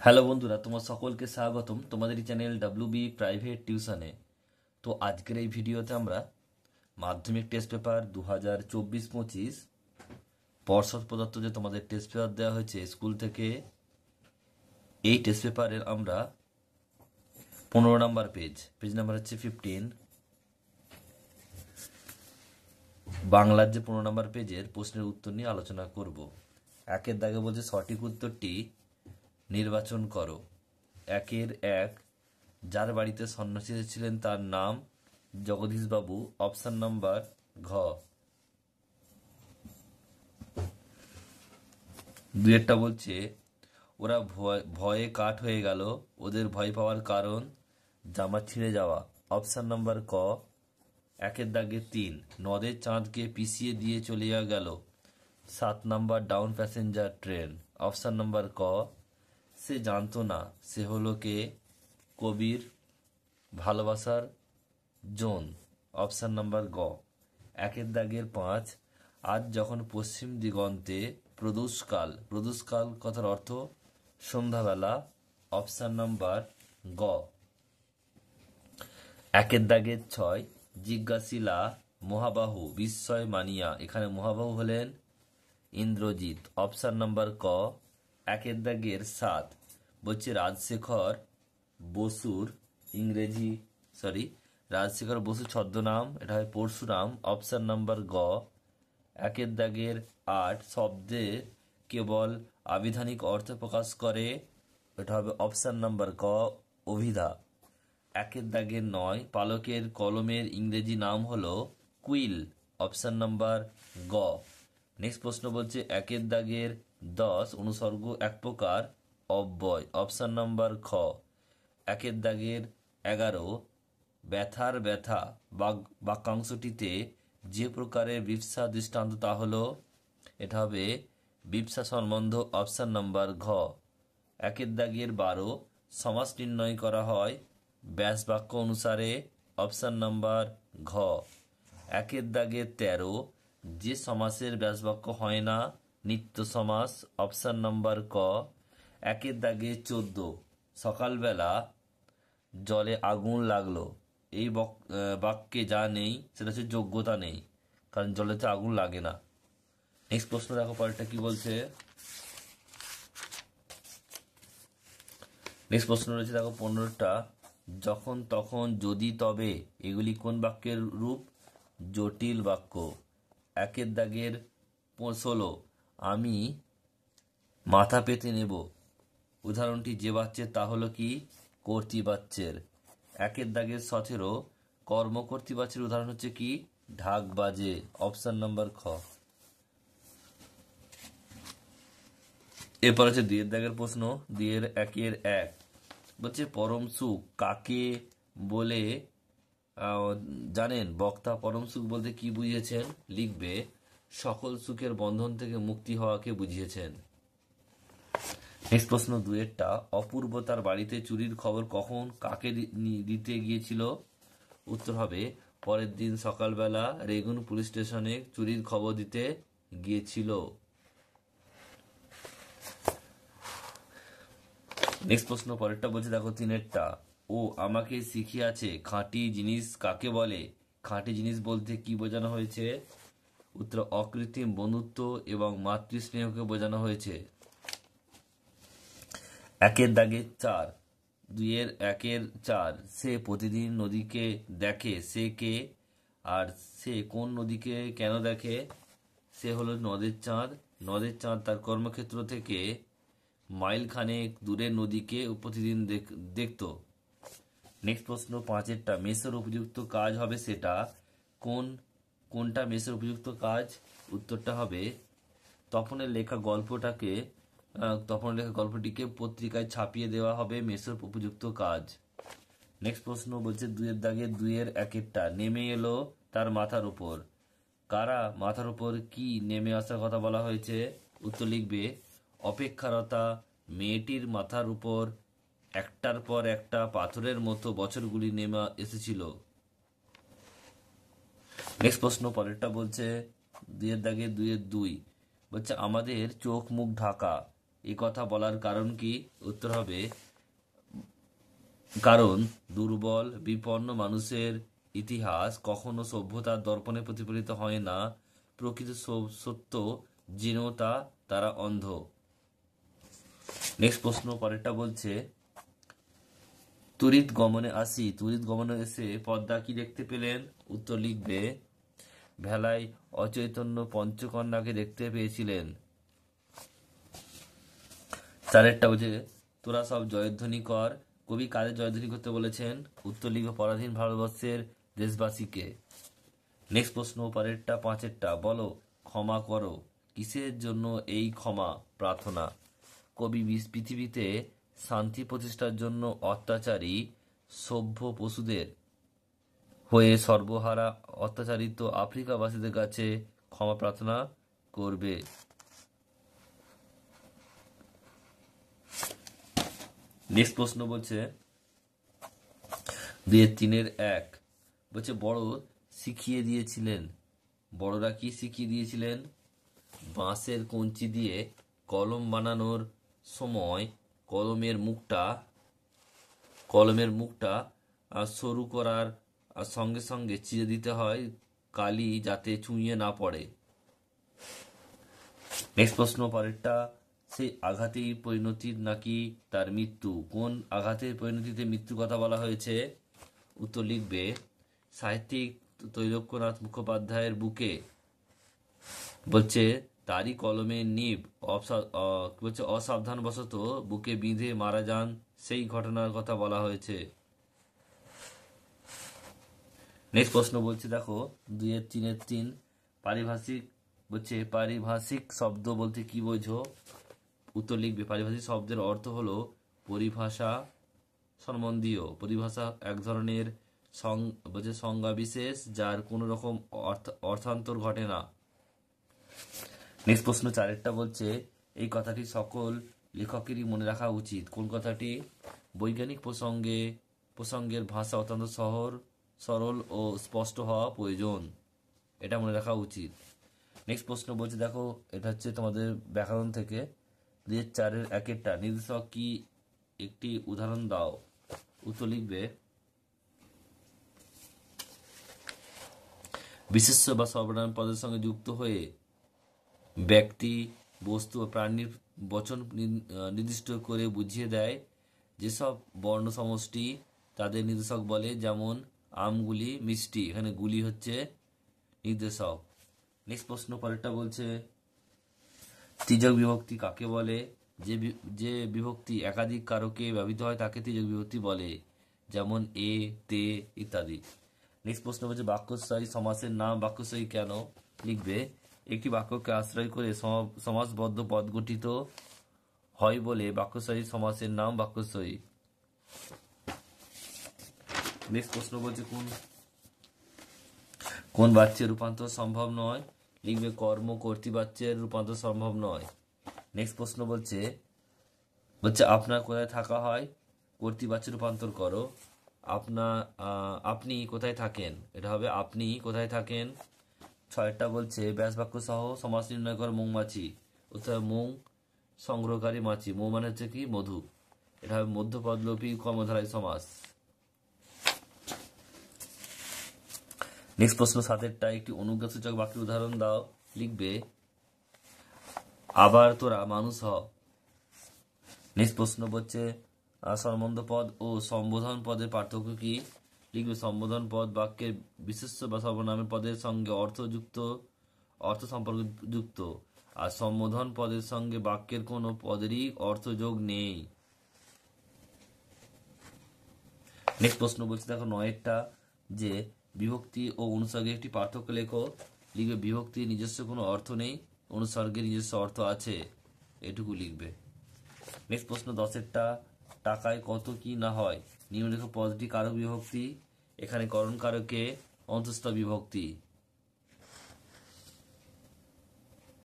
Hello বন্ধুরা, তোমার সকলকে স্বাগতম তোমাদের এই চ্যানেল ডাব্লিউবি প্রাইভেট টিউশনে। তো আজকের এই ভিডিওতে আমরা মাধ্যমিক টেস্ট পেপার 2024-25 পর্ষদ প্রদত্ত যে তোমাদের টেস্ট পেপার দেওয়া হয়েছে স্কুল থেকে, এই টেস্ট পেপারের আমরা 15 নম্বর পেজ নাম্বার হচ্ছে 15, বাংলার যে 15 নম্বর পেজের প্রশ্নের উত্তর নিয়ে আলোচনা করব। একের দাগে বলছে সঠিক উত্তরটি নির্বাচন করো। একের এক, যার বাড়িতে সন্ন্যাসী ছিলেন তার নাম জগদীশবাবু। অপশন নাম্বার ঘ। দুয়েরটা বলছে ওরা ভয়ে কাঠ হয়ে গেল, ওদের ভয় পাওয়ার কারণ জামা ছিঁড়ে যাওয়া। অপশন নাম্বার ক। একের দাগে 3, নদের চাঁদকে পিছিয়ে দিয়ে চলে গেল 7 নম্বর down passenger train. Option number ক। সে জানতো না সে হলো কে, কবির ভালোবাসার জোন। অপশন নাম্বার গ। একের দাগের 5, আজ যখন পশ্চিম দিগন্তে প্রদোষকাল কথার অর্থ সন্ধ্যাবেলা। অপশন নাম্বার গ। একের দাগের 6, জিজ্ঞাসিলা মহাবাহু বিস্ময় মানিয়া। এখানে মহাবাহু হলেন ইন্দ্রজিৎ। অপশন নাম্বার ক। একের দাগের 7, বলছে রাজশেখর বসু ছদ্মনাম, এটা হয় পরশুরাম। অপশন নাম্বার গ। একের দাগের 8, শব্দে কেবল আবিধানিক অর্থ প্রকাশ করে, এটা হবে অপশন নাম্বার ক, অভিধা। একের দাগের 9, পালকের কলমের ইংরেজি নাম হলো কুইল। অপশন নাম্বার গ। নেক্সট প্রশ্ন বলছে একের দাগের 10, অনুসর্গ এক প্রকার অব্যয়। অপশন নাম্বার খ। একের দাগের 11, ব্যথার ব্যথা বাক্যাংশটিতে যে প্রকারের বিপসা দৃষ্টান্ত তা হলো, এটা হবে বিপসা সম্বন্ধ। অপশন নাম্বার ঘ। একের দাগের 12, সমাস নির্ণয় করা হয় ব্যাস বাক্য অনুসারে। অপশন নাম্বার ঘ। একের দাগের 13, যে সমাসের ব্যাস বাক্য হয় না নিত্য সমাস। অপশন নাম্বার ক। একের দাগে 14, সকালবেলা জলে আগুন লাগলো। এই বাক্যে যা নেই সেটা হচ্ছে যোগ্যতা নেই, কারণ জলেতে আগুন লাগে না। নেক্সট প্রশ্ন দেখো পরেরটা কি বলছে। নেক্সট প্রশ্ন রয়েছে দেখো 15টা, যখন তখন যদি তবে এগুলি কোন বাক্যের রূপ? জটিল বাক্য। একের দাগের 16, আমি মাথা পেতে নেব। উদাহরণটি যে বাচ্চের তা হলো কি? কর্তৃবাচ্যের। একের দাগের 17, কর্মকর্তৃবাচ্যের উদাহরণ হচ্ছে কি? ঢাক বাজে। অপশন নাম্বার খ। এরপর হচ্ছে 2 এর দাগের প্রশ্ন। 2 এর 1 বলছে পরম সুখ কাকে বলে জানেন? বক্তা পরম সুখ বলতে কি বুঝিয়েছেন? লিখবে সকল সুখের বন্ধন থেকে মুক্তি হওয়াকে বুঝিয়েছেন। নেক্সট প্রশ্ন 2 এরটা, অপূর্ব তার বাড়িতে চুরির খবর কখন কাকে দিতে গিয়েছিল? উত্তর হবে পরের দিন সকালবেলা রেগুন পুলিশ স্টেশনে চুরির খবর দিতে গিয়েছিল। নেক্সট প্রশ্ন পরেরটা বলছে দেখো 3 এরটা, ও আমাকে শিখিয়েছে খাঁটি জিনিস কাকে বলে? খাঁটি জিনিস বলতে কি বোঝানো হয়েছে? উত্তর অকৃত্রিম বন্ধুত্ব এবং মাতৃস্নেহকে বোঝানো হয়েছে। একের দাগের 4, 2 এর 1-4, সে প্রতিদিন নদীকে দেখে, সে কে? আর সে কোন নদীকে কেন দেখে? সে হলো নদের চাঁদ। নদের চাঁদ তার কর্মক্ষেত্র থেকে মাইল খানেক দূরের নদীকে প্রতিদিন দেখতো। নেক্সট প্রশ্ন 5 এরটা, মেসের উপযুক্ত কাজ হবে সেটা কোনটা মেসের উপযুক্ত কাজ? উত্তরটা হবে তপনের লেখা গল্পটিকে পত্রিকায় ছাপিয়ে দেওয়া হবে মেসের উপযুক্ত কাজ। নেক্সট প্রশ্ন বলছে 2 এর দাগে 2 এর 1-টা, নেমে এলো তার মাথার উপর। কারা মাথার উপর কি নেমে আসার কথা বলা হয়েছে? উত্তর লিখবে অপেক্ষারতা মেয়েটির মাথার উপর একটার পর একটা পাথরের মতো বছরগুলি নেমে এসেছিল। নেক্সট প্রশ্ন পরেরটা বলছে 2 এর দাগে 2 এর 2, বলছে আমাদের চোখ মুখ ঢাকা এই কথা বলার কারণ কি? উত্তর হবে কারণ দুর্বল বিপন্ন মানুষের ইতিহাস কখনো সভ্যতার দর্পণে প্রতিফলিত হয় না, প্রকৃত সত্য জেনেও তারা অন্ধ। নেক্সট প্রশ্ন পরেরটা বলছে, তড়িৎ গমনে আসি, তড়িৎ গমনে এসে পদ্মা কি দেখতে পেলেন? উত্তর লিখবে ভেলায় অচৈতন্য পঞ্চকন্যাকে দেখতে পেয়েছিলেন। চারেরটা বলছে, তোরা সব জয়ধ্বনি কর, কবি কাদের জয়ধ্বনি করতে বলেছেন? উত্তর লিখবে পরাধীন ভারতবর্ষের দেশবাসীকে। নেক্সট প্রশ্ন পরেরটা পাঁচেরটা, বলো ক্ষমা করো, কিসের জন্য এই ক্ষমা প্রার্থনা? কবি পৃথিবীতে শান্তি প্রতিষ্ঠার জন্য অত্যাচারী সভ্য পশুদের হয়ে সর্বহারা অত্যাচারিত আফ্রিকাবাসীদের কাছে ক্ষমা প্রার্থনা করবে। নেক্সট প্রশ্ন বলছে 2-3-1 বলছে বড় শিখিয়ে দিয়েছিলেন। বড়রা কি শিখিয়ে দিয়েছিলেন? বাঁশের কঞ্চি দিয়ে কলম বানানোর সময় কলমের মুখটা সরু করার সঙ্গে সঙ্গে চিরে দিতে হয়, কালি যাতে চুঁইয়ে না পড়ে। নেক্সট প্রশ্ন পরেরটা, সেই আঘাতেই পরিণতির নাকি তার মৃত্যু? কোন আঘাতের পরিণতিতে মৃত্যুর কথা বলা হয়েছে? উত্তর লিখবে সাহিত্যিক তৈলক্যনাথ মুখোপাধ্যায়ের বুকে বলছে তারই কলমের নিব বলছে অসাবধানবশত বুকে বিঁধে মারা যান, সেই ঘটনার কথা বলা হয়েছে। নেক্সট প্রশ্ন বলছে দেখো 2-3-3 পারিভাষিক বলছে পারিভাষিক শব্দ বলতে কি বোঝো? উত্তর লিখবে পারিভাষিক শব্দের অর্থ হলো পরিভাষা সম্বন্ধীয়। পরিভাষা এক ধরনের বলছে সংজ্ঞা বিশেষ যার কোনো রকম অর্থান্তর ঘটে না। নেক্সট প্রশ্ন 4 বলছে এই কথাটি সকল লেখকেরই মনে রাখা উচিত। কোন কথাটি? বৈজ্ঞানিক প্রসঙ্গের ভাষা অত্যন্ত সরল ও স্পষ্ট হওয়া প্রয়োজন, এটা মনে রাখা উচিত। নেক্সট প্রশ্ন বলছে দেখো, এটা হচ্ছে তোমাদের ব্যাকরণ থেকে 4-1 নির্দেশক কি, একটি উদাহরণ দাও। উত্তর লিখবে বিশেষ্য বা সর্বনাম পদের সঙ্গে যুক্ত হয়ে ব্যক্তি বস্তু ও প্রাণীর বচন নির্দিষ্ট করে বুঝিয়ে দেয়। যেসব বর্ণ সমষ্টি তাদের নির্দেশক বলে, যেমন আমগুলি মিষ্টি, এখানে গুলি হচ্ছে নির্দেশক। নেক্সট প্রশ্ন পরেরটা বলছে তির্যক বিভক্তি কাকে বলে? যে বিভক্তি একাধিক কারকে ব্যবহৃত হয় তাকে তির্যক বিভক্তি বলে, যেমন এ, তে ইত্যাদি। নেক্সট প্রশ্ন বলছে বাক্যস্থায়ী সমাসের নাম বাক্যস্থায়ী কেন? লিখবে একটি বাক্যকে আশ্রয় করে সমাসবদ্ধ পদ গঠিত হয় বলে বাক্যস্থায়ী সমাসের নাম বাক্যস্থায়ী। নেক্সট প্রশ্ন বলছে কোন বাচ্যের রূপান্তর সম্ভব নয়? লিখবে কর্ম কর্তৃবাচ্যের রূপান্তর সম্ভব নয়। নেক্সট প্রশ্ন বলছে আপনার কোথায় থাকা হয়, কর্তৃবাচ্যে রূপান্তর করো। আপনি কোথায় থাকেন, এটা হবে আপনি কোথায় থাকেন। 6 বলছে ব্যাস বাক্য সহ সমাস নির্ণয় কর মৌমাছি। উত্তর মৌ সংগ্রহকারী মাছি। মৌ মানে হচ্ছে কি মধু, এটা হবে মধ্যপদলোপী কর্মধারায় সমাস। নেক্সট প্রশ্ন 7 একটি অনুজ্ঞাসূচক বাক্যের উদাহরণ দাও। লিখবে আবার তোরা মানুষ হ। নেক্সট প্রশ্ন বলছে সম্বন্ধ পদ ও সম্বোধন পদের পার্থক্য কি? লিখবে সম্বোধন পদ বাক্যের বিশেষ্য বা সর্বনামের পদের সঙ্গে অর্থ সম্পর্ক যুক্ত, আর সম্বোধন পদের সঙ্গে বাক্যের কোনো পদেরই অর্থযোগ নেই। নেক্সট প্রশ্ন বলছে দেখো 9 যে বিভক্তি ও অনুসর্গের একটি পার্থক্য লেখো। লিখবে বিভক্তির নিজস্ব কোনো অর্থ নেই, অনুসর্গের নিজস্ব অর্থ আছে, এটুকু লিখবে। নেক্সট প্রশ্ন 10 টাকায় কত কি না হয়, নিম্নলিখিত পদটি কারক বিভক্তি। এখানে করণ কারকে অন্তঃস্থ বিভক্তি।